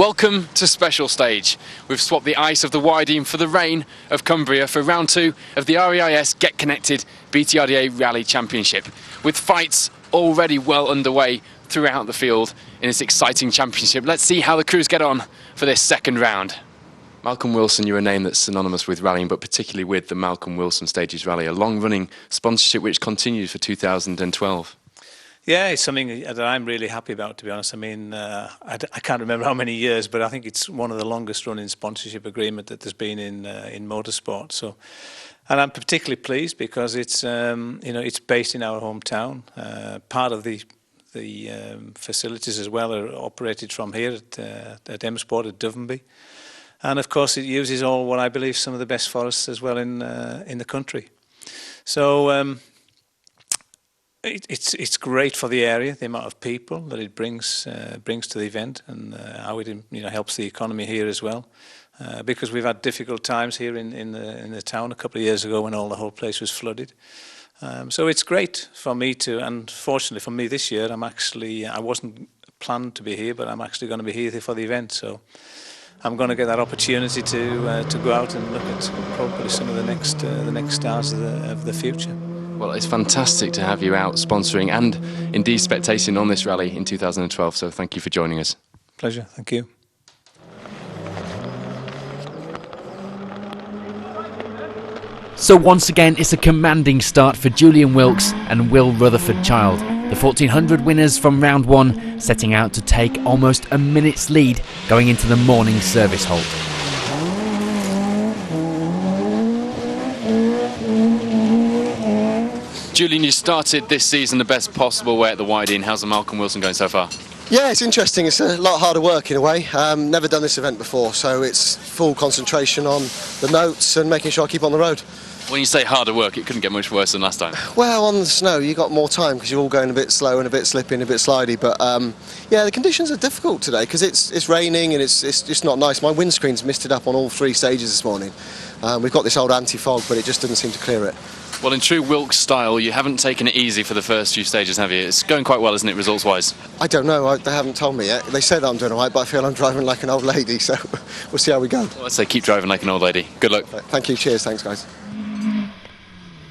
Welcome to Special Stage. We've swapped the ice of the Wydene for the rain of Cumbria for round 2 of the REIS Get Connected BTRDA Rally Championship, with fights already well underway throughout the field in this exciting championship. Let's see how the crews get on for this second round. Malcolm Wilson, you're a name that's synonymous with rallying, but particularly with the Malcolm Wilson Stages Rally, a long-running sponsorship which continues for 2012. Yeah, it's something that I'm really happy about, to be honest. I mean, I can't remember how many years, but I think it's one of the longest-running sponsorship agreement that there's been in motorsport. So, and I'm particularly pleased because it's it's based in our hometown. Part of the facilities as well are operated from here at M Sport at Dovenby, and of course it uses all what I believe some of the best forests as well in the country. So. It's great for the area, the amount of people that it brings to the event, and how it helps the economy here as well. Because we've had difficult times here in the town a couple of years ago when the whole place was flooded. So it's great for me and fortunately for me this year, I wasn't planned to be here, but I'm actually going to be here for the event. So I'm going to get that opportunity to go out and look at probably some of the next stars of the future. Well, it's fantastic to have you out sponsoring and indeed spectating on this rally in 2012, so thank you for joining us. Pleasure, thank you. So once again, it's a commanding start for Julian Wilkes and Will Rutherford-Child, the 1400 winners from round 1, setting out to take almost a minute's lead going into the morning service halt. Julian, you started this season the best possible way at the Wydene. How's the Malcolm Wilson going so far? Yeah, it's interesting. It's a lot harder work in a way. Never done this event before, so it's full concentration on the notes and making sure I keep on the road. When you say harder work, it couldn't get much worse than last time. Well, on the snow, you got more time because you're all going a bit slow and a bit slippy and a bit slidey. But yeah, the conditions are difficult today because it's raining and it's just not nice. My windscreen's misted up on all 3 stages this morning. We've got this old anti-fog, but it just didn't seem to clear it. Well, in true Wilkes style, you haven't taken it easy for the first few stages, have you? It's going quite well, isn't it, results-wise? I don't know. They haven't told me yet. They said I'm doing all right, but I feel I'm driving like an old lady, so we'll see how we go. Well, let's say keep driving like an old lady. Good luck. Thank you. Cheers. Thanks, guys.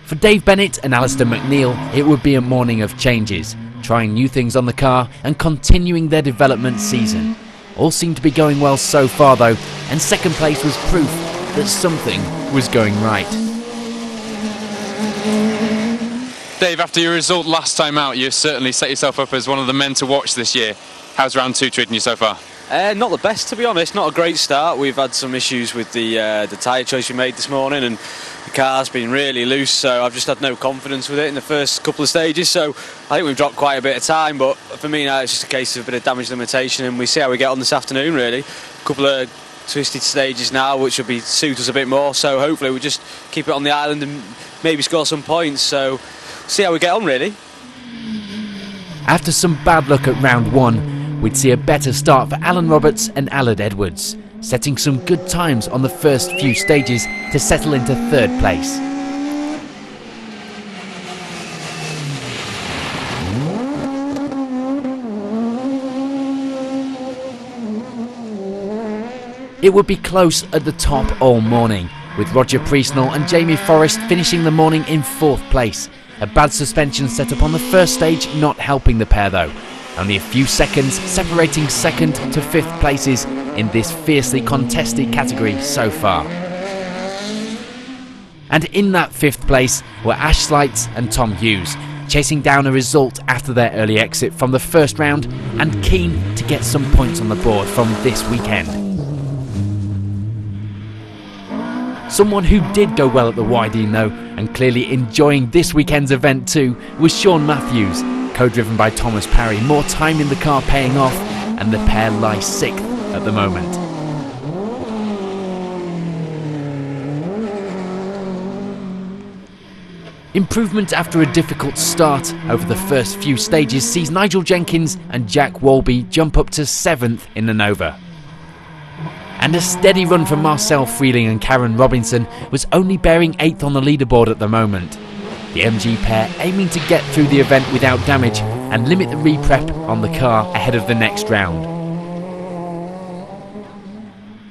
For Dave Bennett and Alistair McNeil, it would be a morning of changes, trying new things on the car and continuing their development season. All seemed to be going well so far though, and second place was proof that something was going right. Dave, after your result last time out, you certainly set yourself up as one of the men to watch this year. How's round 2 treating you so far? Not the best, to be honest. Not a great start. We've had some issues with the tyre choice we made this morning, and the car's been really loose, so I've just had no confidence with it in the first couple of stages. So I think we've dropped quite a bit of time, but for me now it's just a case of a bit of damage limitation, and we see how we get on this afternoon, really. A couple of twisted stages now, which will suit us a bit more, so hopefully we'll just keep it on the island and maybe score some points. So see how we get on, really. After some bad luck at round 1, we'd see a better start for Alan Roberts and Allard Edwards, setting some good times on the first few stages to settle into 3rd place. It would be close at the top all morning, with Roger Priestnall and Jamie Forrest finishing the morning in 4th place. A bad suspension set up on the first stage not helping the pair though. Only a few seconds separating 2nd to 5th places in this fiercely contested category so far. And in that 5th place were Ash Slights and Tom Hughes, chasing down a result after their early exit from the first round and keen to get some points on the board from this weekend. Someone who did go well at the Wydene though, and clearly enjoying this weekend's event too, was Sean Matthews, co-driven by Thomas Parry. More time in the car paying off, and the pair lie 6th at the moment. Improvement after a difficult start over the first few stages sees Nigel Jenkins and Jack Walby jump up to 7th in the Nova. And a steady run from Marcel Freeling and Karen Robinson was only bearing 8th on the leaderboard at the moment. The MG pair aiming to get through the event without damage and limit the re-prep on the car ahead of the next round.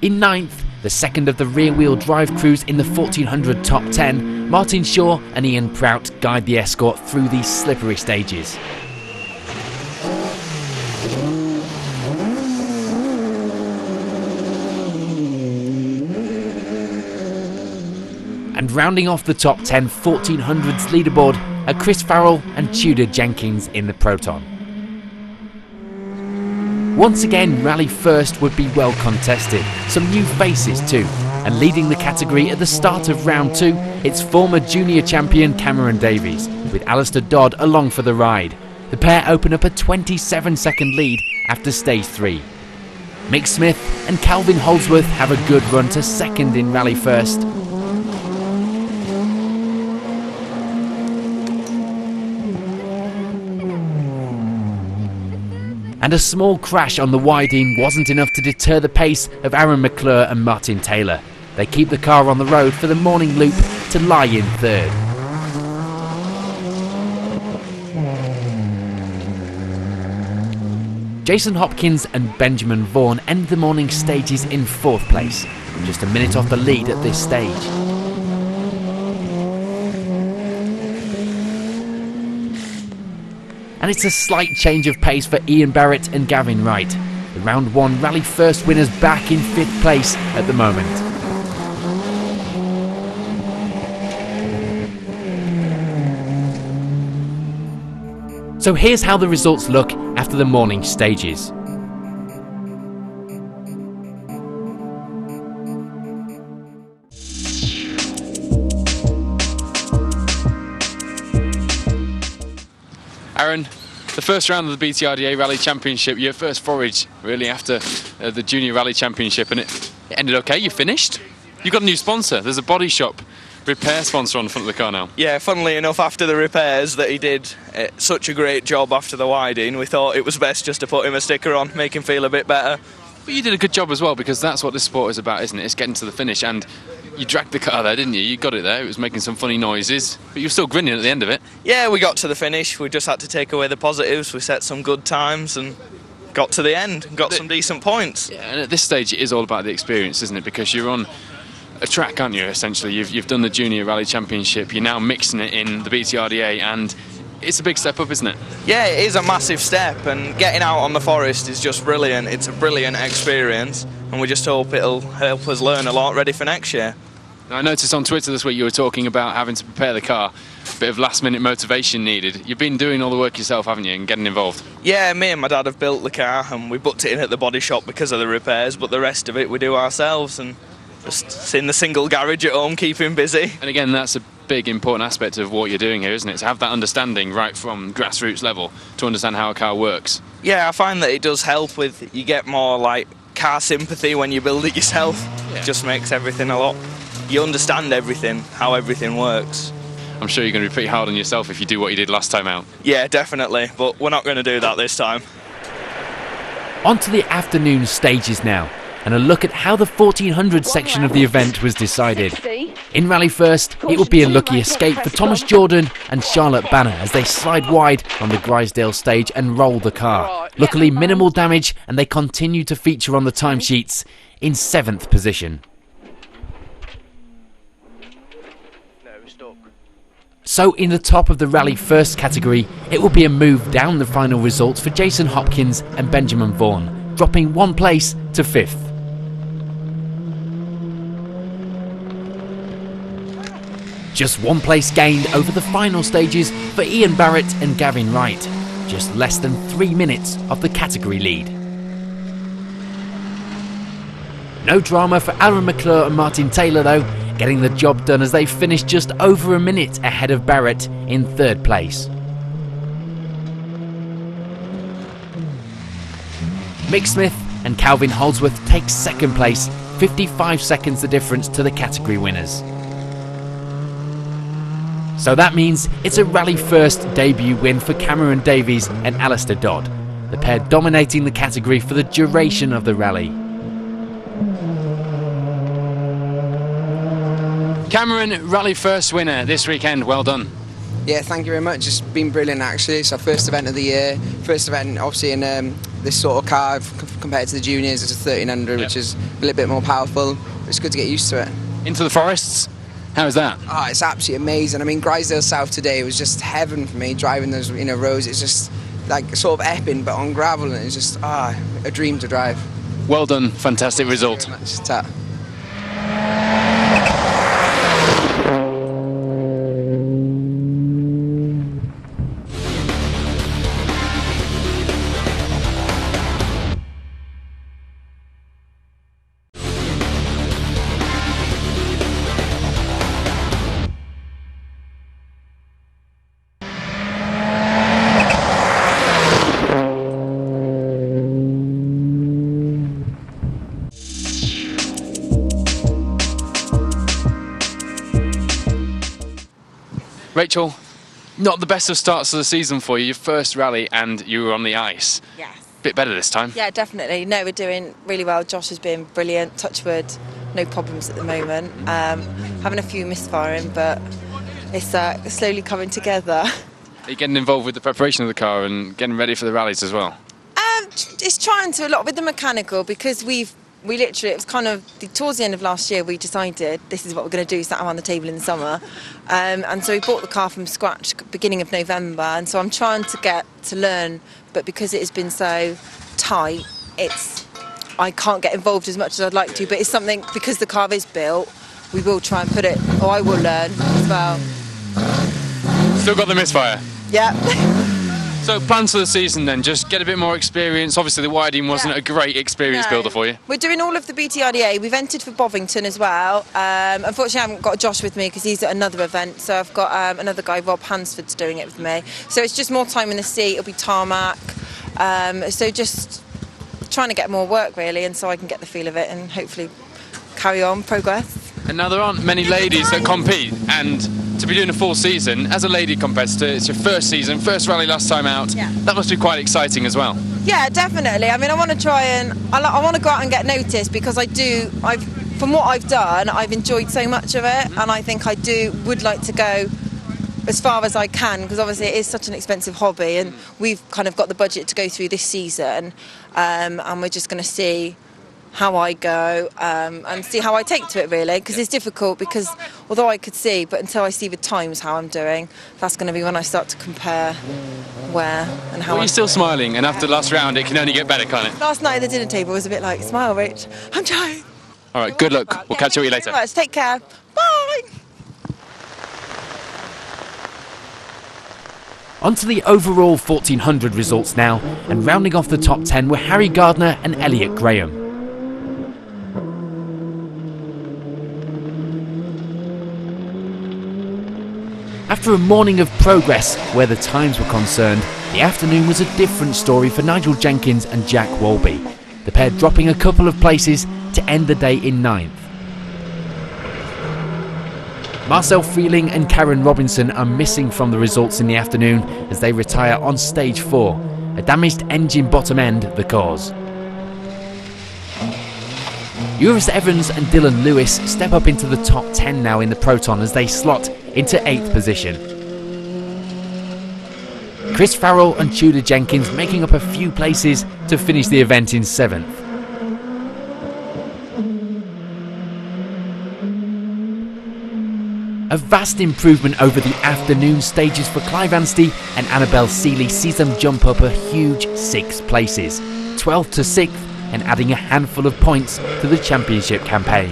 In 9th, the second of the rear-wheel drive crews in the 1400 top 10, Martin Shaw and Ian Prout guide the Escort through these slippery stages. And rounding off the top 10 1400s leaderboard are Chris Farrell and Tudor Jenkins in the Proton. Once again, Rally First would be well contested, some new faces too, and leading the category at the start of round 2, it's former junior champion Cameron Davies, with Alistair Dodd along for the ride. The pair open up a 27-second lead after stage 3. Mick Smith and Calvin Holdsworth have a good run to second in Rally First. And a small crash on the Widing wasn't enough to deter the pace of Aaron McClure and Martin Taylor. They keep the car on the road for the morning loop to lie in 3rd. Jason Hopkins and Benjamin Vaughan end the morning stages in 4th place, just a minute off the lead at this stage. And it's a slight change of pace for Ian Barrett and Gavin Wright. The round 1 Rally First winners back in 5th place at the moment. So here's how the results look after the morning stages. Aaron, the first round of the BTRDA Rally Championship, your first forage really after the Junior Rally Championship, and it ended okay. You finished. You got a new sponsor. There's a body shop repair sponsor on the front of the car now. Yeah, funnily enough, after the repairs that he did such a great job after the Widing, we thought it was best just to put him a sticker on, make him feel a bit better. But you did a good job as well, because that's what this sport is about, isn't it? It's getting to the finish, and you dragged the car there, didn't you? You got it there. It was making some funny noises, but you were still grinning at the end of it. Yeah, we got to the finish. We just had to take away the positives. We set some good times and got to the end, got some decent points. Yeah, and at this stage it is all about the experience, isn't it? Because you're on a track, aren't you, essentially? You've done the Junior Rally Championship, you're now mixing it in the BTRDA, and it's a big step up, isn't it? Yeah, it is a massive step, and getting out on the forest is just brilliant. It's a brilliant experience, and we just hope it'll help us learn a lot ready for next year. Now, I noticed on Twitter this week you were talking about having to prepare the car, a bit of last-minute motivation needed. You've been doing all the work yourself, haven't you, and getting involved? Yeah, me and my dad have built the car, and we booked it in at the body shop because of the repairs, but the rest of it we do ourselves, and just in the single garage at home, keeping busy. And again, that's a big important aspect of what you're doing here, isn't it? To have that understanding right from grassroots level to understand how a car works. Yeah, I find that it does help with, you get more like car sympathy when you build it yourself. Yeah. It just makes everything a lot, you understand everything, how everything works. I'm sure you're going to be pretty hard on yourself if you do what you did last time out. Yeah, definitely, but we're not going to do that this time. On to the afternoon stages now, and a look at how the 1400 section of the event was decided. In Rally First, it would be a lucky escape for Thomas Jordan and Charlotte Banner as they slide wide on the Grisdale stage and roll the car. Luckily, minimal damage, and they continue to feature on the timesheets in 7th position. So in the top of the Rally First category, it will be a move down the final results for Jason Hopkins and Benjamin Vaughan, dropping 1 place to 5th. Just 1 place gained over the final stages for Ian Barrett and Gavin Wright, just less than 3 minutes of the category lead. No drama for Aaron McClure and Martin Taylor though, getting the job done as they finished just over a minute ahead of Barrett in 3rd place. Mick Smith and Calvin Holdsworth take 2nd place, 55 seconds the difference to the category winners. So that means it's a Rally First debut win for Cameron Davies and Alistair Dodd, the pair dominating the category for the duration of the rally. Cameron, Rally First winner this weekend, well done. Yeah, thank you very much. It's been brilliant actually. It's our first event of the year, first event obviously in this sort of car compared to the juniors. It's a 1300, which is a little bit more powerful. It's good to get used to it. Into the forests? How is that? Oh, it's absolutely amazing. I mean, Grisdale South today was just heaven for me, driving those roads. It's just like sort of Epping, but on gravel, and it's just a dream to drive. Well done, fantastic result. Thank you very much. Ta. Rachel, not the best of starts of the season for you. Your first rally and you were on the ice. Yes. Bit better this time. Yeah, definitely. No, we're doing really well. Josh has been brilliant. Touch wood, no problems at the moment. Having a few misfiring, but it's slowly coming together. Are you getting involved with the preparation of the car and getting ready for the rallies as well? It's trying to a lot with the mechanical, because we literally, it was kind of towards the end of last year we decided this is what we're going to do, sat around the table in the summer, and so we bought the car from scratch beginning of November, and so I'm trying to get to learn, but because it has been so tight, I can't get involved as much as I'd like to, but it's something, because the car is built, we will try and put it, or I will learn as well. Still got the misfire? Yeah. So plans for the season then, just get a bit more experience. Obviously the Whiting wasn't a great experience builder for you. We're doing all of the BTRDA. We've entered for Bovington as well. Unfortunately I haven't got Josh with me because he's at another event, so I've got another guy, Rob Hansford's doing it with me. So it's just more time in the seat, it'll be tarmac. So just trying to get more work really, and so I can get the feel of it and hopefully carry on, progress. And now there aren't many ladies that compete, and to be doing a full season as a lady competitor, it's your first season, first rally last time out. Yeah. That must be quite exciting as well. Yeah, definitely. I mean, I want to try and I want to go out and get noticed, because from what I've done, I've enjoyed so much of it, and I think I would like to go as far as I can, because obviously it is such an expensive hobby, and we've kind of got the budget to go through this season, and we're just going to see how I go and see how I take to it really, because it's difficult, because although I could see, but until I see the times how I'm doing, that's going to be when I start to compare where and how. Well, you're still smiling, and after the last round it can only get better, can't it? Last night at the dinner table was a bit like, smile Rich, I'm trying. Alright, good luck, we'll catch up with you later. Thank you very much. Take care, bye. On to the overall 1400 results now, and rounding off the top 10 were Harry Gardner and Elliot Graham. After a morning of progress where the times were concerned, the afternoon was a different story for Nigel Jenkins and Jack Walby, the pair dropping a couple of places to end the day in 9th. Marcel Freeling and Karen Robinson are missing from the results in the afternoon as they retire on stage 4, a damaged engine bottom end the cause. Eurus Evans and Dylan Lewis step up into the top 10 now in the Proton as they slot into 8th position. Chris Farrell and Tudor Jenkins making up a few places to finish the event in 7th. A vast improvement over the afternoon stages for Clive Anstey, and Annabelle Seeley sees them jump up a huge 6 places, 12th to 6th, and adding a handful of points to the championship campaign.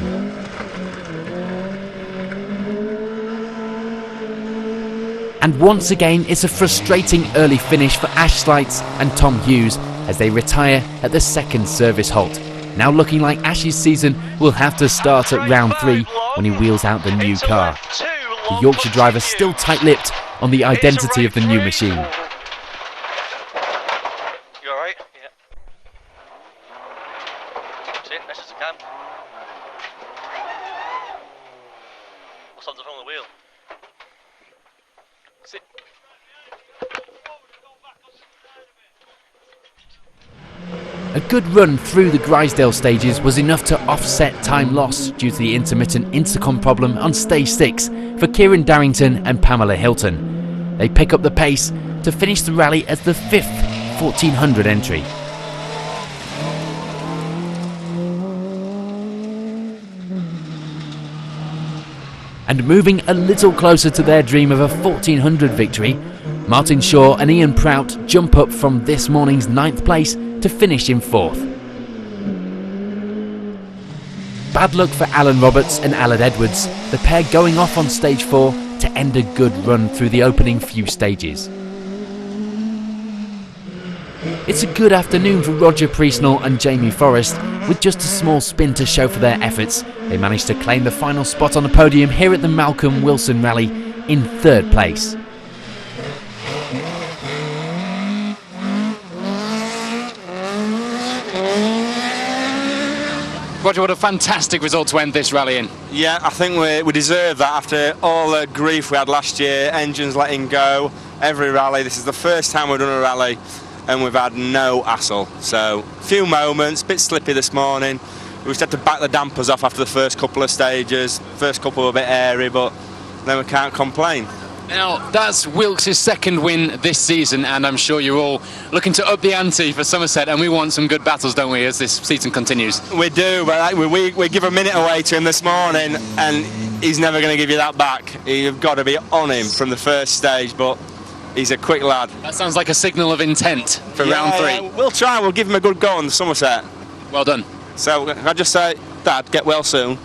And once again, it's a frustrating early finish for Ash Slights and Tom Hughes as they retire at the 2nd service halt. Now looking like Ash's season will have to start at round 3 when he wheels out the new car. The Yorkshire driver still tight-lipped on the identity of the new machine. A good run through the Grisdale stages was enough to offset time loss due to the intermittent intercom problem on stage 6 for Kieran Darrington and Pamela Hilton. They pick up the pace to finish the rally as the 5th 1400 entry. And moving a little closer to their dream of a 1400 victory, Martin Shaw and Ian Prout jump up from this morning's 9th place to finish in 4th. Bad luck for Alan Roberts and Aled Edwards, the pair going off on stage 4 to end a good run through the opening few stages. It's a good afternoon for Roger Priestnall and Jamie Forrest. With just a small spin to show for their efforts, they managed to claim the final spot on the podium here at the Malcolm Wilson Rally in 3rd place. Roger, what a fantastic result to end this rally in. Yeah, I think we deserve that after all the grief we had last year, engines letting go, every rally. This is the first time we've done a rally and we've had no hassle. So, few moments, a bit slippy this morning. We just had to back the dampers off after the first couple of stages. First couple were a bit airy, but then we can't complain. Now, that's Wilkes' 2nd win this season, and I'm sure you're all looking to up the ante for Somerset, and we want some good battles, don't we, as this season continues? We do, but we give a minute away to him this morning, and he's never going to give you that back. You've got to be on him from the first stage, but he's a quick lad. That sounds like a signal of intent for round 3. Yeah, we'll try, we'll give him a good go on the Somerset. Well done. So, I just say, Dad, get well soon.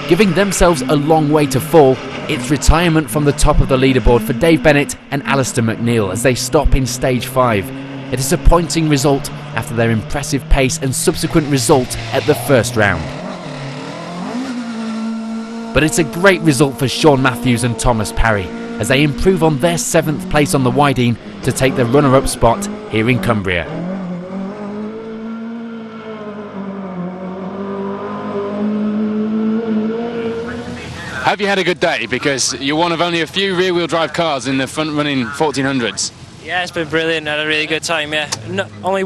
Giving themselves a long way to fall, it's retirement from the top of the leaderboard for Dave Bennett and Alistair McNeil as they stop in stage 5. A disappointing result after their impressive pace and subsequent result at the first round. But it's a great result for Sean Matthews and Thomas Parry as they improve on their 7th place on the Wydene to take the runner-up spot here in Cumbria. Have you had a good day? Because you're one of only a few rear-wheel drive cars in the front-running 1400s. Yeah, it's been brilliant. Had a really good time. Yeah, only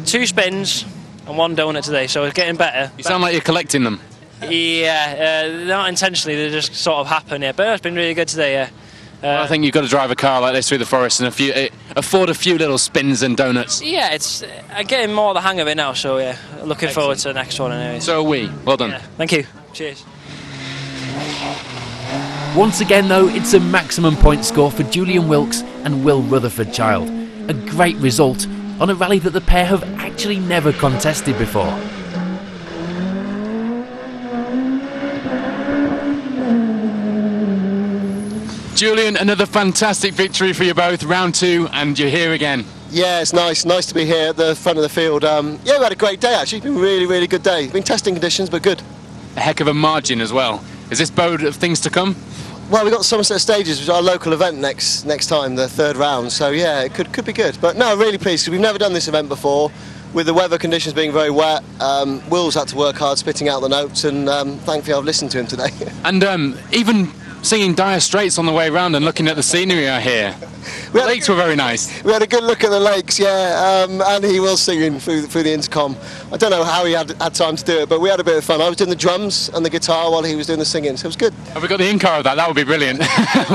two spins and 1 donut today. So it's getting better. You sound like you're collecting them. Yeah, not intentionally. They just sort of happen. Yeah, but it's been really good today. Yeah. Well, I think you've got to drive a car like this through the forest and afford a few little spins and donuts. Yeah, I'm getting more the hang of it now. So yeah, looking forward to the next one anyway. So are we. Well done. Yeah, thank you. Cheers. Once again though, it's a maximum point score for Julian Wilkes and Will Rutherford-Child. A great result on a rally that the pair have actually never contested before. Julian, another fantastic victory for you both, round 2, and you're here again. Yeah, it's nice to be here at the front of the field. Yeah, we had a great day actually. It's been a really good day. It's been testing conditions, but good. A heck of a margin as well. Is this bode of things to come? Well, we've got Somerset Stages, which is our local event next time, the 3rd round. So yeah, it could be good. But no, really pleased because we've never done this event before. With the weather conditions being very wet, Will's had to work hard spitting out the notes, and thankfully I've listened to him today. And even singing Dire Straits on the way round and looking at the scenery out here. The lakes were very nice. We had a good look at the lakes, yeah, and he was singing through the intercom. I don't know how he had time to do it, but we had a bit of fun. I was doing the drums and the guitar while he was doing the singing, so it was good. Have we got the in-car of that? That would be brilliant.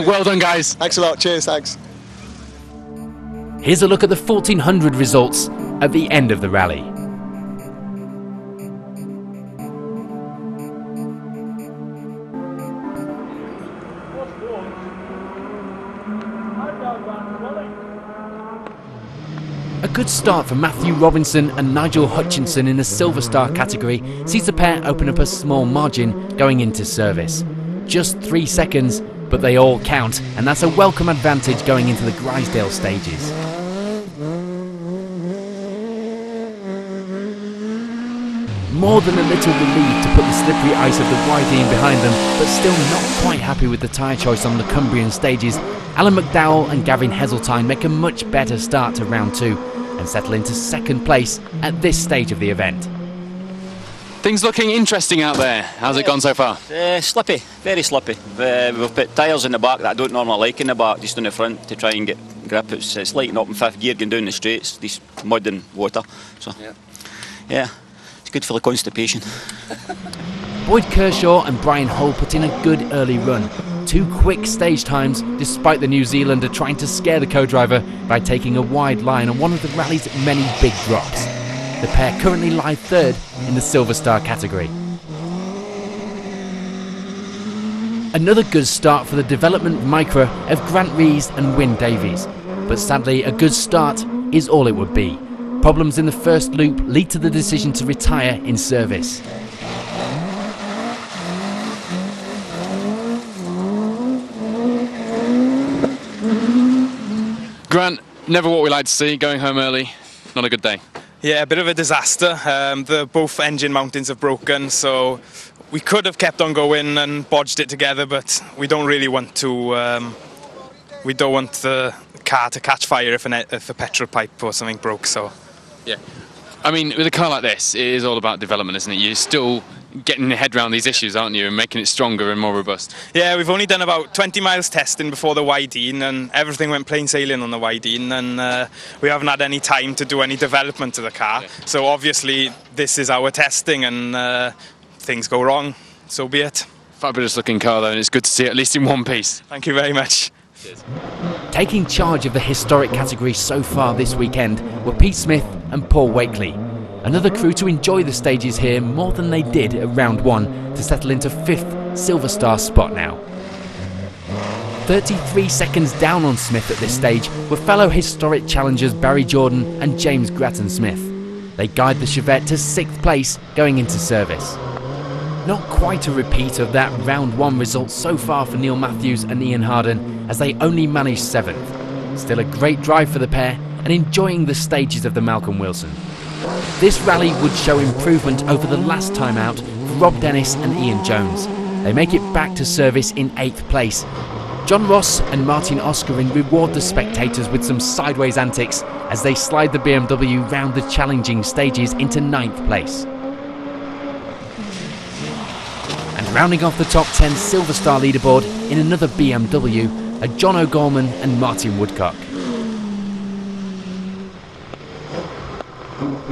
Well done, guys. Thanks a lot. Cheers, thanks. Here's a look at the 1400 results at the end of the rally. A good start for Matthew Robinson and Nigel Hutchinson in the Silver Star category sees the pair open up a small margin going into service. Just 3 seconds, but they all count, and that's a welcome advantage going into the Grisdale stages. More than a little relieved to put the slippery ice of the Wydene behind them, but still not quite happy with the tyre choice on the Cumbrian stages, Alan McDowell and Gavin Heseltine make a much better start to round 2 and settle into 2nd place at this stage of the event. Things looking interesting out there. How's it gone so far? Slippy, very slippy. We've put tyres in the back that I don't normally like in the back, just in the front to try and get grip. It's lighting up in 5th gear going down the straights, this mud and water. So yeah, it's good for the constipation. Boyd Kershaw and Brian Hull put in a good early run. 2 quick stage times, despite the New Zealander trying to scare the co-driver by taking a wide line on one of the rally's many big drops. The pair currently lie 3rd in the Silver Star category. Another good start for the development micro of Grant REIS and Wyn Davies. But sadly, a good start is all it would be. Problems in the first loop lead to the decision to retire in service. Grant, never what we like to see, going home early, not a good day. Yeah, a bit of a disaster. Both engine mountings have broken, so we could have kept on going and bodged it together, but we don't really want to. We don't want the car to catch fire if a petrol pipe or something broke. So, yeah. I mean, with a car like this, it is all about development, isn't it? You're still getting your head around these issues, aren't you, and making it stronger and more robust. Yeah, we've only done about 20 miles testing before the Wydeen, and everything went plain sailing on the Wydeen, and we haven't had any time to do any development to the car. Yeah. So obviously, this is our testing, and things go wrong, so be it. Fabulous looking car though, and it's good to see it at least in one piece. Thank you very much. Cheers. Taking charge of the historic category so far this weekend were Pete Smith and Paul Wakely. Another crew to enjoy the stages here more than they did at round one, to settle into 5th Silver Star spot now. 33 seconds down on Smith at this stage were fellow historic challengers Barry Jordan and James Grattan-Smith. They guide the Chevette to 6th place going into service. Not quite a repeat of that round one result so far for Neil Matthews and Ian Harden, as they only managed 7th. Still a great drive for the pair and enjoying the stages of the Malcolm Wilson. This rally would show improvement over the last time out for Rob Dennis and Ian Jones. They make it back to service in 8th place. John Ross and Martin Oscarin reward the spectators with some sideways antics as they slide the BMW round the challenging stages into 9th place. And rounding off the top 10 Silver Star leaderboard in another BMW are John O'Gorman and Martin Woodcock.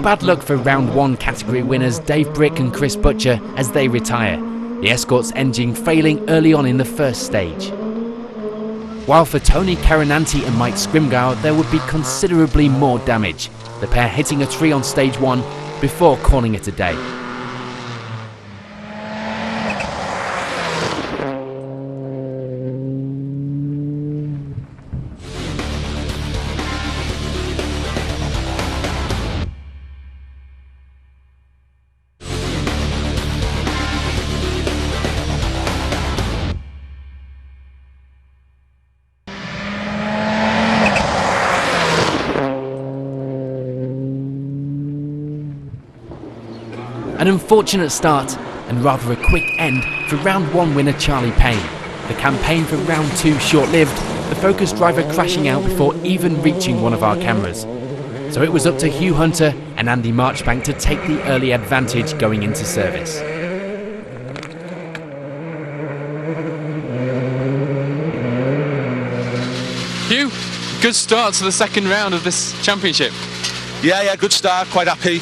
Bad luck for round one category winners Dave Brick and Chris Butcher as they retire, the Escort's engine failing early on in the first stage. While for Tony Carinanti and Mike Scrimgour there would be considerably more damage, the pair hitting a tree on stage one before calling it a day. An unfortunate start and rather a quick end for round one winner Charlie Payne. The campaign for round two short-lived, the Focus driver crashing out before even reaching one of our cameras. So it was up to Hugh Hunter and Andy Marchbank to take the early advantage going into service. Hugh, good start to the second round of this championship. Yeah, good start, quite happy.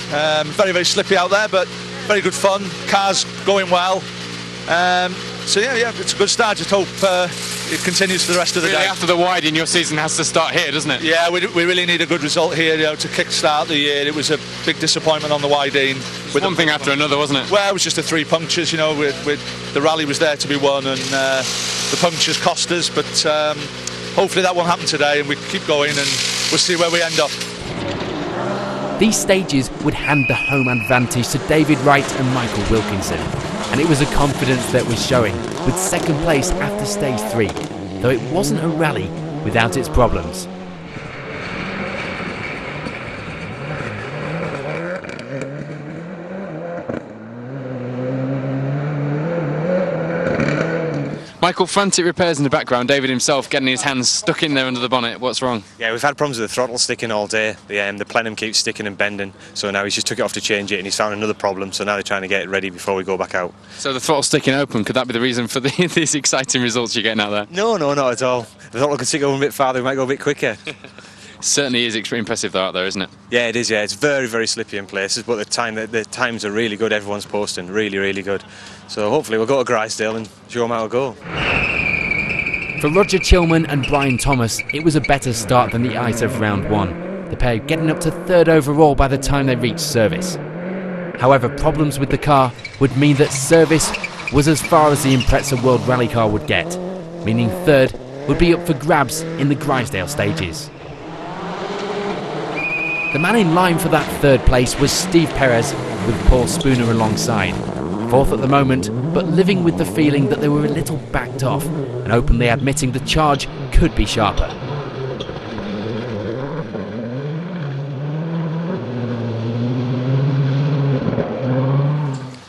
Very, very slippy out there, but very good fun. Car's going well. So yeah, it's a good start. Just hope it continues for the rest of the day. After the Wydeen, your season has to start here, doesn't it? Yeah, we really need a good result here, to kick-start the year. It was a big disappointment on the Wydeen. One thing after another, wasn't it? Well, it was just the 3 punctures, with the rally was there to be won, and the punctures cost us, but hopefully that won't happen today, and we keep going, and we'll see where we end up. These stages would hand the home advantage to David Wright and Michael Wilkinson, and it was a confidence that was showing, with 2nd place after stage 3, though it wasn't a rally without its problems. Michael, frantic repairs in the background. David himself getting his hands stuck in there under the bonnet. What's wrong? Yeah, we've had problems with the throttle sticking all day. The plenum keeps sticking and bending, so now he's just took it off to change it, and he's found another problem, so now they're trying to get it ready before we go back out. So the throttle sticking open, could that be the reason for these exciting results you're getting out there? No, not at all. If the throttle could stick over a bit farther, we might go a bit quicker. Certainly is extremely impressive though out there, isn't it? Yeah, it is. Yeah, it's very, very slippy in places, but the times are really good. Everyone's posting really, really good. So hopefully we'll go to Grisdale and show them how it go. For Roger Chilman and Brian Thomas, it was a better start than the ice of round one, the pair getting up to 3rd overall by the time they reached service. However, problems with the car would mean that service was as far as the Impreza World Rally car would get, meaning third would be up for grabs in the Grisdale stages. The man in line for that third place was Steve Perez, with Paul Spooner alongside. Fourth at the moment, but living with the feeling that they were a little backed off, and openly admitting the charge could be sharper.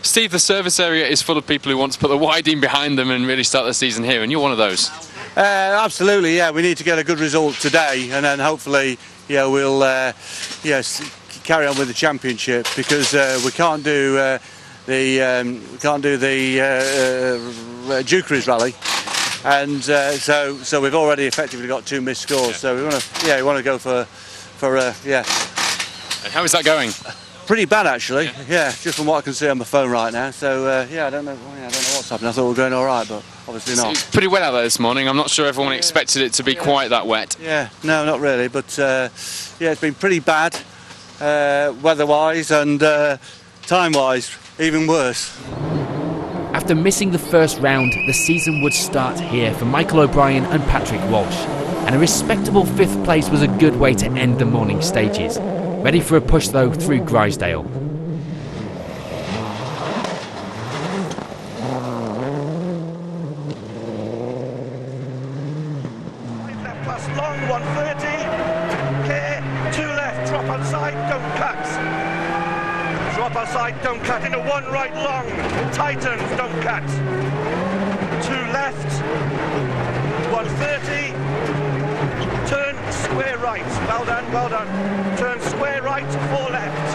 Steve, the service area is full of people who want to put the wide in behind them and really start the season here, and you're one of those. Absolutely, yeah. We need to get a good result today, and then hopefully, yeah, we'll carry on with the championship, because we can't do the Dukeries rally, and so we've already effectively got 2 missed scores. So we want to go for yeah. And how is that going? Pretty bad, actually. Yeah, just from what I can see on my phone right now. So yeah, I don't know what's happening. I thought we were going all right, but obviously not. It's pretty wet out there this morning. I'm not sure everyone expected it to be quite that wet. Yeah, no, not really. But yeah, it's been pretty bad, weather-wise and time-wise, even worse. After missing the first round, the season would start here for Michael O'Brien and Patrick Walsh, and a respectable 5th place was a good way to end the morning stages. Ready for a push though through Grisdale. Plus long 130, care, 2 left, drop outside, don't cut. Drop outside, don't cut, into 1 right long, tightens, don't cut. 2 left, 130, turn square right, well done, well done. Turn square right, 4 left,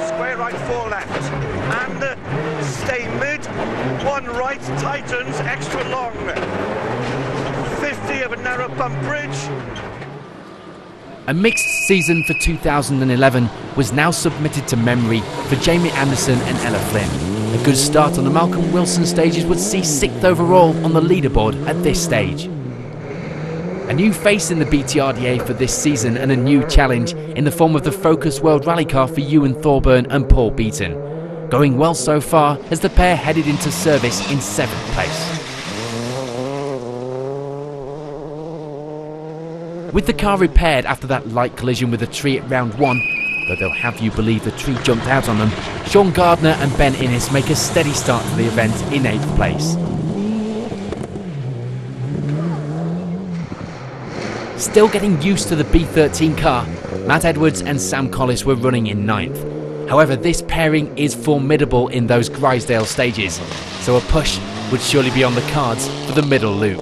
square right, 4 left. And stay mid, 1 right, tightens, extra long. 50 of a narrow bump bridge. A mixed season for 2011 was now submitted to memory for Jamie Anderson and Ella Flynn. A good start on the Malcolm Wilson stages would see 6th overall on the leaderboard at this stage. A new face in the BTRDA for this season, and a new challenge in the form of the Focus World Rally car for Ewan Thorburn and Paul Beaton. Going well so far as the pair headed into service in 7th place. With the car repaired after that light collision with a tree at round 1, though they'll have you believe the tree jumped out on them, Sean Gardner and Ben Innes make a steady start to the event in 8th place. Still getting used to the B13 car, Matt Edwards and Sam Collis were running in 9th. However, this pairing is formidable in those Grisdale stages, so a push would surely be on the cards for the middle loop.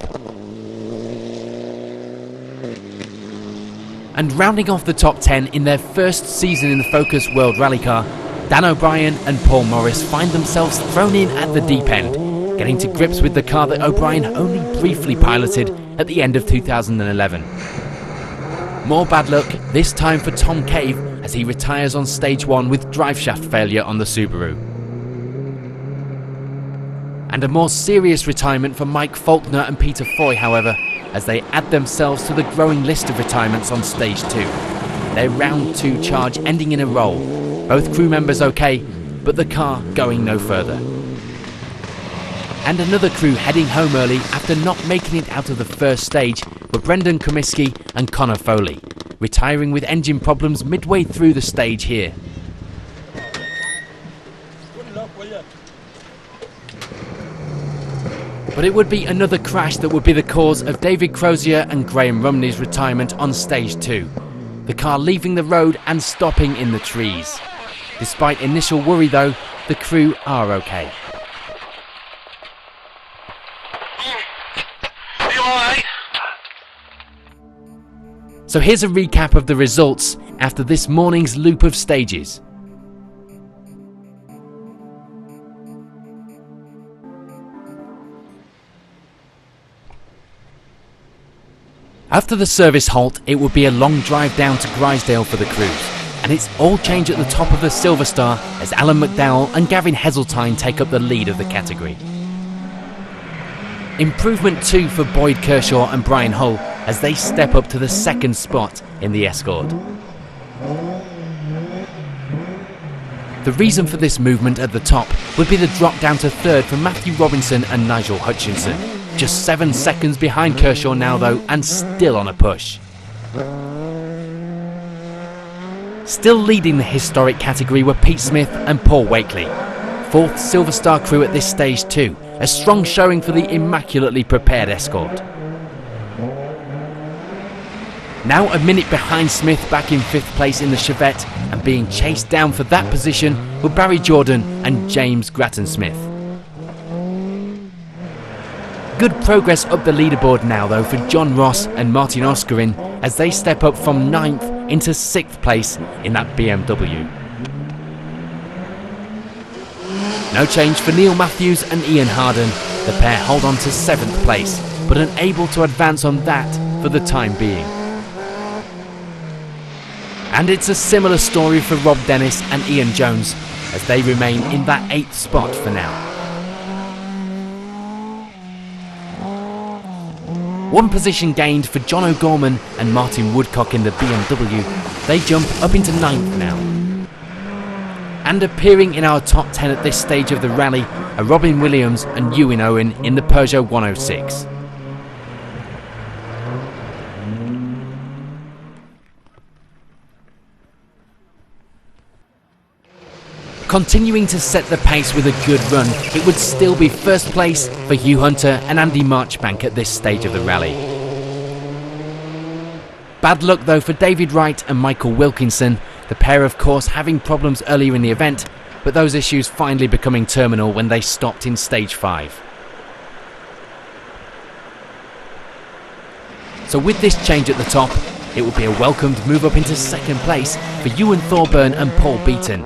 And rounding off the top 10 in their first season in the Focus World Rally car, Dan O'Brien and Paul Morris find themselves thrown in at the deep end, getting to grips with the car that O'Brien only briefly piloted at the end of 2011. More bad luck, this time for Tom Cave, as he retires on stage 1 with driveshaft failure on the Subaru. And a more serious retirement for Mike Faulkner and Peter Foy, however, as they add themselves to the growing list of retirements on stage 2. Their round 2 charge ending in a roll. Both crew members okay, but the car going no further. And another crew heading home early after not making it out of the first stage were Brendan Comiskey and Connor Foley, retiring with engine problems midway through the stage here. But it would be another crash that would be the cause of David Crozier and Graham Rumney's retirement on stage 2. The car leaving the road and stopping in the trees. Despite initial worry though, the crew are okay. So here's a recap of the results after this morning's loop of stages. After the service halt, it would be a long drive down to Grisdale for the crews, and it's all change at the top of the Silver Star as Alan McDowell and Gavin Heseltine take up the lead of the category. Improvement 2 for Boyd Kershaw and Brian Hull as they step up to the 2nd spot in the Escort. The reason for this movement at the top would be the drop down to third for Matthew Robinson and Nigel Hutchinson. Just 7 seconds behind Kershaw now though, and still on a push. Still leading the historic category were Pete Smith and Paul Wakely. 4th Silver Star crew at this stage too, a strong showing for the immaculately prepared escort. Now a minute behind Smith, back in 5th place in the Chevette, and being chased down for that position were Barry Jordan and James Grattan-Smith. Good progress up the leaderboard now though for John Ross and Martin Oscarin as they step up from 9th into 6th place in that BMW. No change for Neil Matthews and Ian Harden. The pair hold on to 7th place, but unable to advance on that for the time being. And it's a similar story for Rob Dennis and Ian Jones as they remain in that 8th spot for now. One position gained for John O'Gorman and Martin Woodcock in the BMW. They jump up into 9th now. And appearing in our top 10 at this stage of the rally are Robin Williams and Ewan Owen in the Peugeot 106. Continuing to set the pace with a good run, it would still be 1st place for Hugh Hunter and Andy Marchbank at this stage of the rally. Bad luck though for David Wright and Michael Wilkinson, the pair of course having problems earlier in the event, but those issues finally becoming terminal when they stopped in stage 5. So with this change at the top, it will be a welcomed move up into 2nd place for Ewan Thorburn and Paul Beaton.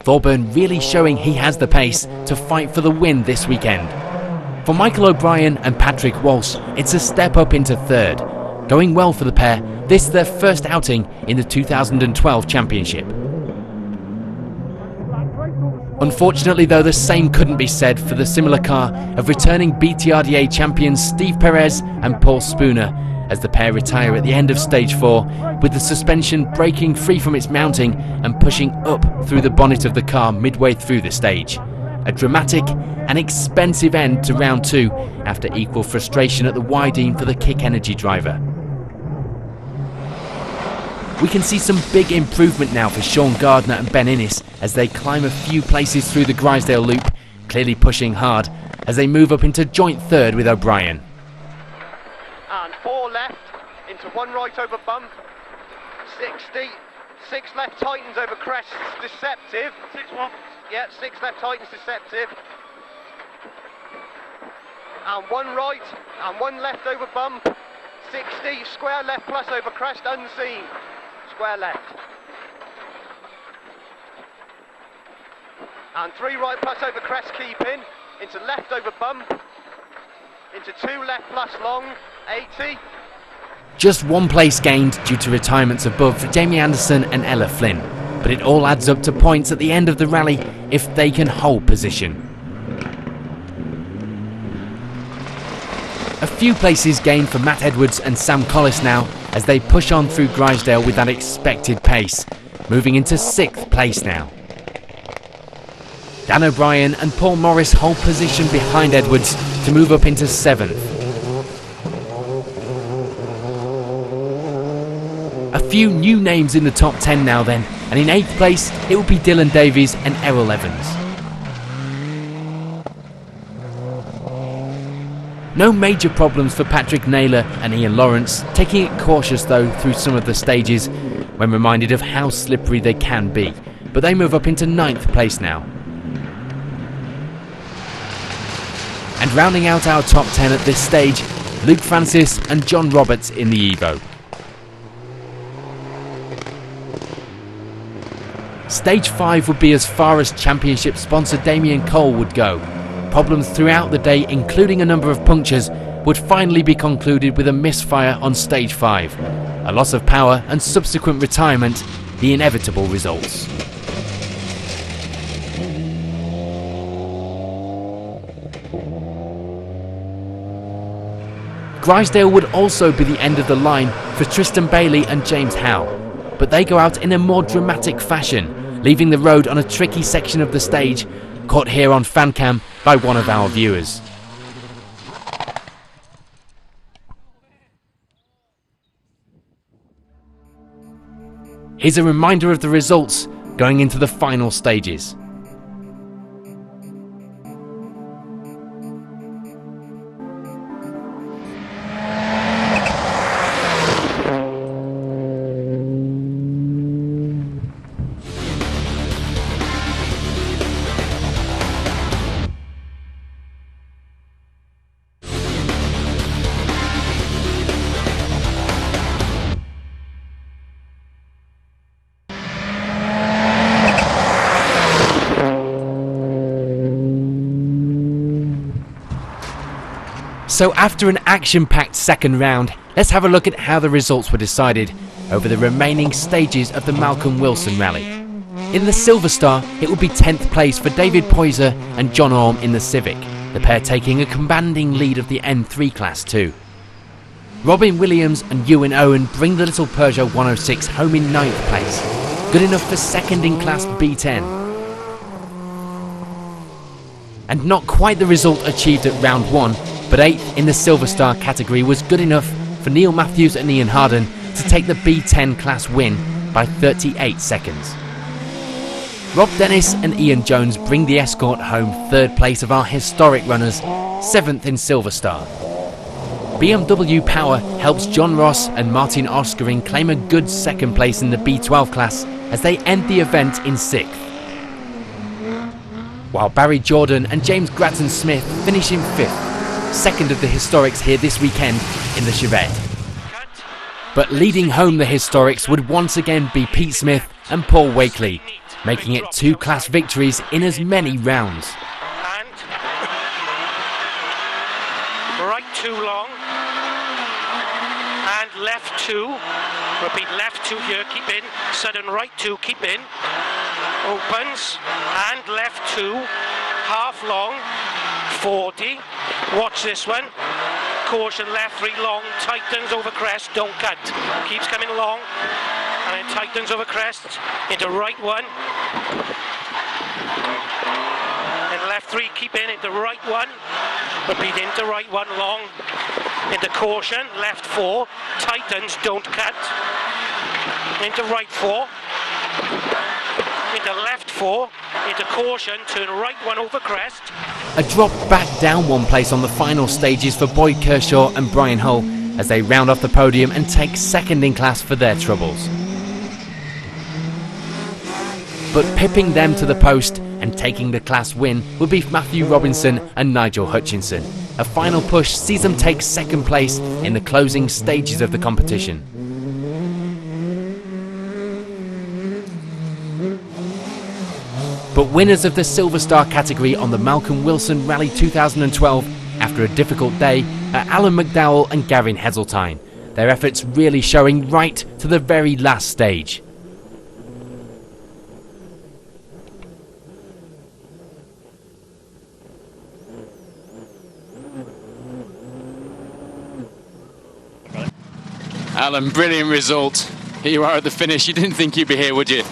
Thorburn really showing he has the pace to fight for the win this weekend. For Michael O'Brien and Patrick Walsh, it's a step up into 3rd. Going well for the pair, this is their first outing in the 2012 championship. Unfortunately though, the same couldn't be said for the similar car of returning BTRDA champions Steve Perez and Paul Spooner, as the pair retire at the end of stage 4, with the suspension breaking free from its mounting and pushing up through the bonnet of the car midway through the stage. A dramatic and expensive end to round 2 after equal frustration at the Wydene for the Kick Energy driver. We can see some big improvement now for Sean Gardner and Ben Innes as they climb a few places through the Grisdale loop, clearly pushing hard as they move up into joint 3rd with O'Brien. And 4 left into 1 right over bump, 60, 6 left tightens over crest, deceptive. 6-1. Yeah, 6 left tightens, deceptive. And 1 right and 1 left over bump, 60, square left plus over crest, unseen. Square left. And 3 right plus over crest, keep in, into left over bump, into 2 left plus long, 80. Just 1 place gained due to retirements above for Jamie Anderson and Ella Flynn, but it all adds up to points at the end of the rally if they can hold position. A few places gained for Matt Edwards and Sam Collis now as they push on through Grisdale with that expected pace, moving into 6th place now. Dan O'Brien and Paul Morris hold position behind Edwards to move up into 7th. A few new names in the top 10 now then, and in 8th place it will be Dylan Davies and Errol Evans. No major problems for Patrick Naylor and Ian Lawrence, taking it cautious though through some of the stages when reminded of how slippery they can be, but they move up into 9th place now. And rounding out our top 10 at this stage, Luke Francis and John Roberts in the Evo. Stage 5 would be as far as championship sponsor Damien Cole would go. Problems throughout the day, including a number of punctures, would finally be concluded with a misfire on stage 5. A loss of power and subsequent retirement, the inevitable results. Grisdale would also be the end of the line for Tristan Bailey and James Howe, but they go out in a more dramatic fashion, leaving the road on a tricky section of the stage, caught here on fan cam by one of our viewers. Here's a reminder of the results going into the final stages. So after an action-packed second round, let's have a look at how the results were decided over the remaining stages of the Malcolm Wilson Rally. In the Silver Star, it would be 10th place for David Poyser and John Orme in the Civic, the pair taking a commanding lead of the N3 class too. Robin Williams and Ewan Owen bring the little Peugeot 106 home in 9th place, good enough for second in class B10. And not quite the result achieved at round 1, but 8th in the Silver Star category was good enough for Neil Matthews and Ian Harden to take the B10 class win by 38 seconds. Rob Dennis and Ian Jones bring the Escort home 3rd place of our historic runners, 7th in Silver Star. BMW Power helps John Ross and Martin Oskering claim a good 2nd place in the B12 class as they end the event in 6th. While Barry Jordan and James Grattan Smith finish in 5th, 2nd of the Historics here this weekend in the Chevette. But leading home the Historics would once again be Pete Smith and Paul Wakely, making it 2 class victories in as many rounds. Right 2 long, and left 2, repeat left 2 here, keep in, sudden right 2, keep in, opens, and left 2, half long, 40, watch this one, caution left 3 long, tightens over crest, don't cut, keeps coming along, and then tightens over crest, into right 1, and left 3, keep in, into right 1, repeat into right 1 long, into caution, left 4, tightens, don't cut, into right 4, into left 4, into caution, turn right 1 over crest. A drop back down 1 place on the final stages for Boyd Kershaw and Brian Hull as they round off the podium and take 2nd in class for their troubles. But pipping them to the post and taking the class win would be Matthew Robinson and Nigel Hutchinson. A final push sees them take 2nd place in the closing stages of the competition. But winners of the Silver Star category on the Malcolm Wilson Rally 2012 after a difficult day are Alan McDowell and Gavin Heseltine, their efforts really showing right to the very last stage. Alan, brilliant result. Here you are at the finish. You didn't think you'd be here, would you?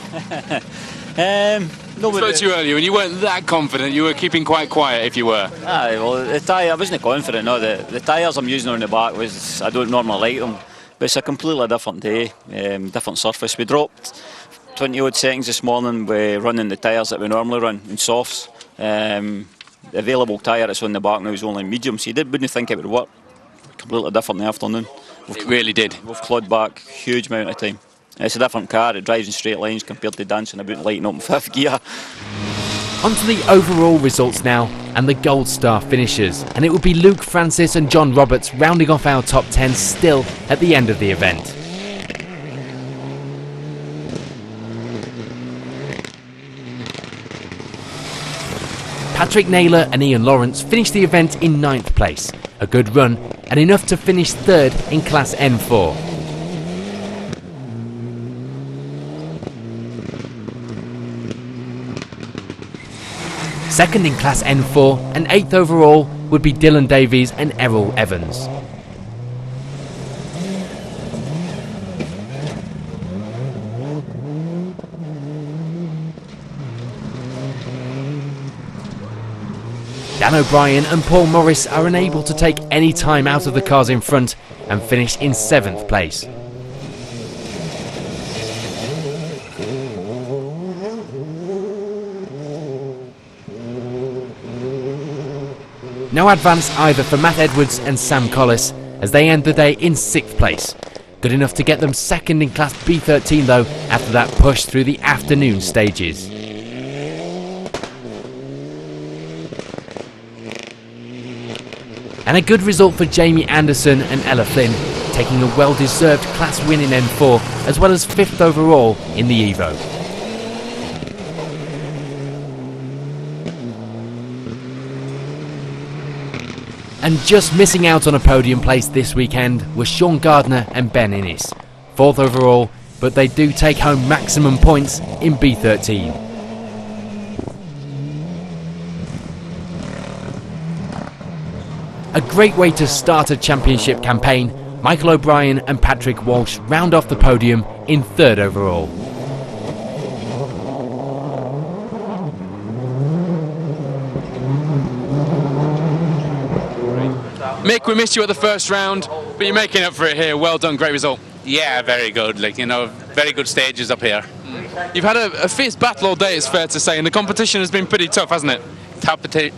No, I spoke to you earlier and you weren't that confident. You were keeping quite quiet if you were. Aye, well, the tyre, I wasn't confident. No, the tyres I'm using on the back I don't normally like them, but it's a completely different day, different surface. We dropped 20 odd seconds this morning by running the tyres that we normally run in softs. The available tyre that's on the back now is only medium, so you wouldn't think it would work. Completely different in the afternoon. It really did. We've clawed back a huge amount of time. It's a different car, it drives in straight lines compared to dancing about lighting up in 5th gear. On to the overall results now and the Gold Star finishers, and it will be Luke Francis and John Roberts rounding off our top 10 still at the end of the event. Patrick Naylor and Ian Lawrence finished the event in 9th place, a good run and enough to finish 3rd in Class N4. Second in Class N4 and 8th overall would be Dylan Davies and Errol Evans. Dan O'Brien and Paul Morris are unable to take any time out of the cars in front and finish in 7th place. No advance either for Matt Edwards and Sam Collis as they end the day in 6th place. Good enough to get them second in Class B13 though after that push through the afternoon stages. And a good result for Jamie Anderson and Ella Flynn, taking a well-deserved class win in M4 as well as 5th overall in the Evo. And just missing out on a podium place this weekend were Sean Gardner and Ben Innes. 4th overall, but they do take home maximum points in B13. A great way to start a championship campaign, Michael O'Brien and Patrick Walsh round off the podium in 3rd overall. Mick, we missed you at the first round, but you're making up for it here. Well done, great result. Yeah, very good. Like, you know, very good stages up here. You've had a fierce battle all day, it's fair to say, and the competition has been pretty tough, hasn't it?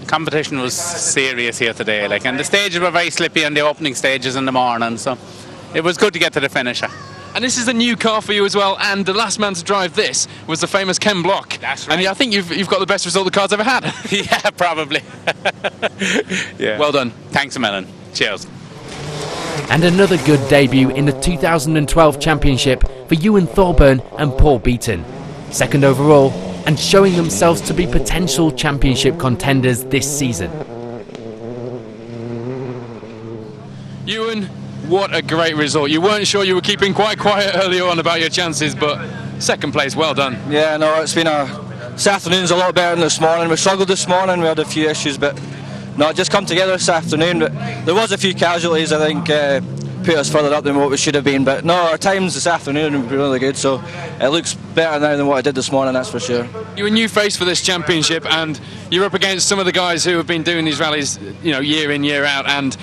Competition was serious here today, like, and the stages were very slippy on the opening stages in the morning, so it was good to get to the finisher. And this is a new car for you as well, and the last man to drive this was the famous Ken Block. That's right. And I think you've got the best result the car's ever had. Yeah, probably. Yeah. Well done. Thanks a million. Cheers. And another good debut in the 2012 championship for Ewan Thorburn and Paul Beaton. 2nd overall, and showing themselves to be potential championship contenders this season. Ewan, what a great result. You weren't sure, you were keeping quite quiet earlier on about your chances, but 2nd place, well done. Yeah, no, it's been this afternoon's a lot better than this morning. We struggled this morning, we had a few issues, but no, it just come together this afternoon. But there was a few casualties, I think, put us further up than what we should have been. But no, our times this afternoon have been really good, so it looks better now than what I did this morning, that's for sure. You're a new face for this championship, and you're up against some of the guys who have been doing these rallies, you know, year in, year out, and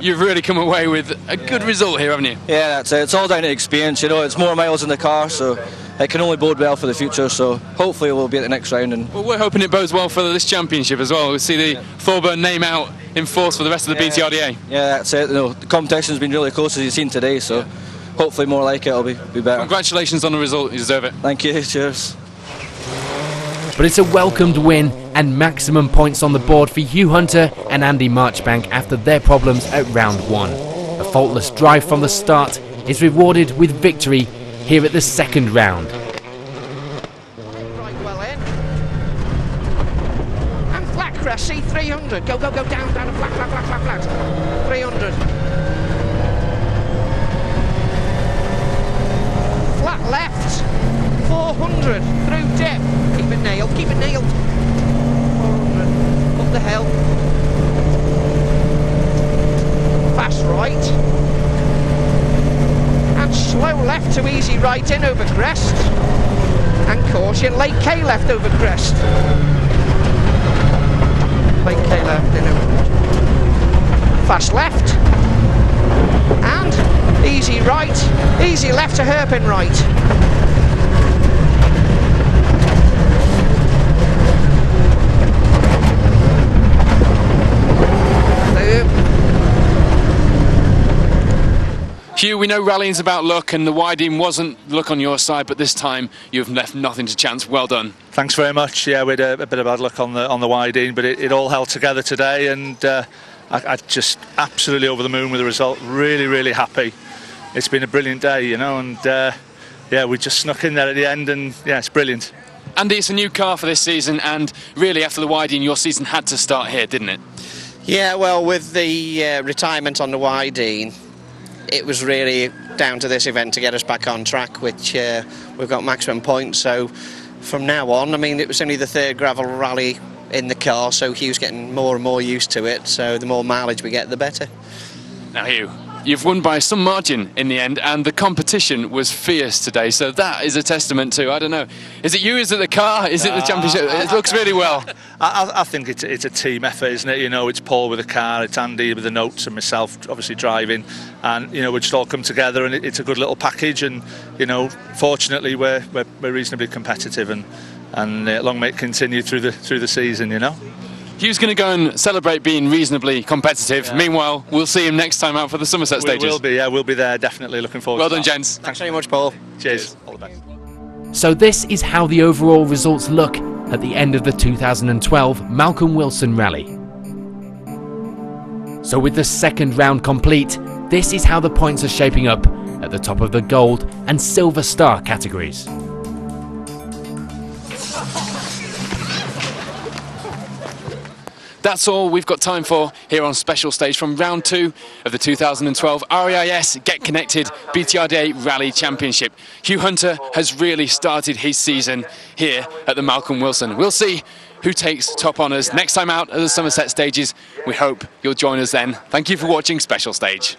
you've really come away with a good result here, haven't you? Yeah, that's it. It's all down to experience, you know. It's more miles in the car, so it can only bode well for the future, so hopefully we'll be at the next round. And well, we're hoping it bodes well for this championship as well. We'll see the Thorburn name out in force for the rest of the BTRDA. Yeah, that's it. You know, the competition's been really close, as you've seen today, so hopefully more like it will be better. Congratulations on the result, you deserve it. Thank you, cheers. But it's a welcomed win and maximum points on the board for Hugh Hunter and Andy Marchbank after their problems at round 1. A faultless drive from the start is rewarded with victory here at the 2nd round. Right well in. And flat crest, see 300. Go, down, and flat. 300. Flat left. 400. Through dip. Keep it nailed. 400. Up the hill. Fast right. And slow left to easy right in over crest. And caution, late K left over crest. Late K left in over crest. Fast left. And easy right. Easy left to hairpin right. Hugh, we know rallying's about luck, and the Wydeen wasn't luck on your side, but this time you've left nothing to chance. Well done. Thanks very much. Yeah, we had a bit of bad luck on the Wydeen, but it all held together today, and I just absolutely over the moon with the result. Really, really happy. It's been a brilliant day, you know, and yeah, we just snuck in there at the end, and yeah, it's brilliant. Andy, it's a new car for this season, and really after the Wydeen, your season had to start here, didn't it? Yeah, well, with the retirement on the Wydeen, it was really down to this event to get us back on track, which we've got maximum points. So from now on, I mean, it was only the 3rd gravel rally in the car, so Hugh's getting more and more used to it. So the more mileage we get, the better. Now, Hugh, you've won by some margin in the end, and the competition was fierce today, so that is a testament to, I don't know, is it you, is it the car, is it the championship? It looks really well. I think it's a team effort, isn't it? You know, it's Paul with the car, it's Andy with the notes, and myself obviously driving, and you know, we just all come together, and it's a good little package. And you know, fortunately, we're reasonably competitive, and long may it continue through the season. You know. Hugh's going to go and celebrate being reasonably competitive. Yeah. Meanwhile, we'll see him next time out for the Somerset stages. We will be, yeah, we'll be there, definitely. Looking forward to that. Well done, gents. Thanks very much, Paul. Cheers. All the best. So this is how the overall results look at the end of the 2012 Malcolm Wilson Rally. So with the second round complete, this is how the points are shaping up at the top of the gold and silver star categories. That's all we've got time for here on Special Stage from round 2 of the 2012 REIS Get Connected BTRDA Rally Championship. Hugh Hunter has really started his season here at the Malcolm Wilson. We'll see who takes top honours next time out at the Somerset stages. We hope you'll join us then. Thank you for watching Special Stage.